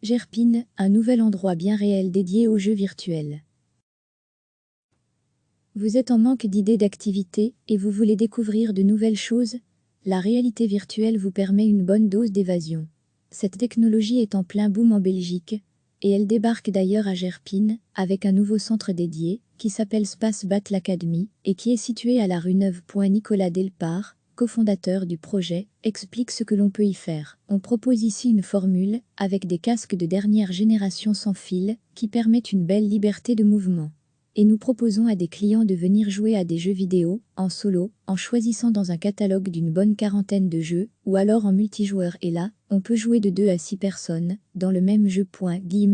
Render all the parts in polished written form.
Gerpine, un nouvel endroit bien réel dédié aux jeux virtuels. Vous êtes en manque d'idées d'activités et vous voulez découvrir de nouvelles choses? La réalité virtuelle vous permet une bonne dose d'évasion. Cette technologie est en plein boom en Belgique, et elle débarque d'ailleurs à Gerpine, avec un nouveau centre dédié, qui s'appelle Space Battle Academy, et qui est situé à la rue Neuve. Nicolas Delpart, cofondateur du projet, explique ce que l'on peut y faire. On propose ici une formule, avec des casques de dernière génération sans fil, qui permettent une belle liberté de mouvement. Et nous proposons à des clients de venir jouer à des jeux vidéo, en solo, en choisissant dans un catalogue d'une bonne quarantaine de jeux, ou alors en multijoueur, et là, on peut jouer de 2 à 6 personnes, dans le même jeu.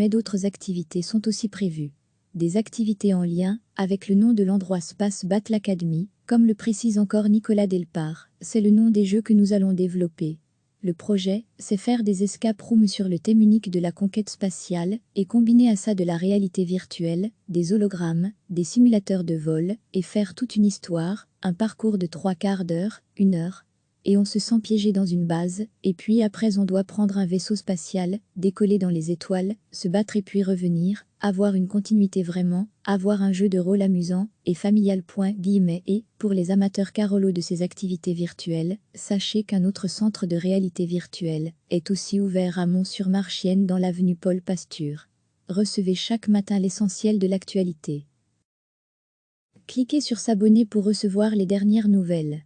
D'autres activités sont aussi prévues. Des activités en lien avec le nom de l'endroit Space Battle Academy, comme le précise encore Nicolas Delpart, c'est le nom des jeux que nous allons développer. Le projet, c'est faire des escape rooms sur le thème unique de la conquête spatiale, et combiner à ça de la réalité virtuelle, des hologrammes, des simulateurs de vol, et faire toute une histoire, un parcours de 3/4 d'heure, 1 heure. Et on se sent piégé dans une base, et puis après on doit prendre un vaisseau spatial, décoller dans les étoiles, se battre et puis revenir, avoir une continuité vraiment, avoir un jeu de rôle amusant et familial. Et, pour les amateurs carolos de ces activités virtuelles, sachez qu'un autre centre de réalité virtuelle est aussi ouvert à Mont-sur-Marchienne dans l'avenue Paul Pasture. Recevez chaque matin l'essentiel de l'actualité. Cliquez sur s'abonner pour recevoir les dernières nouvelles.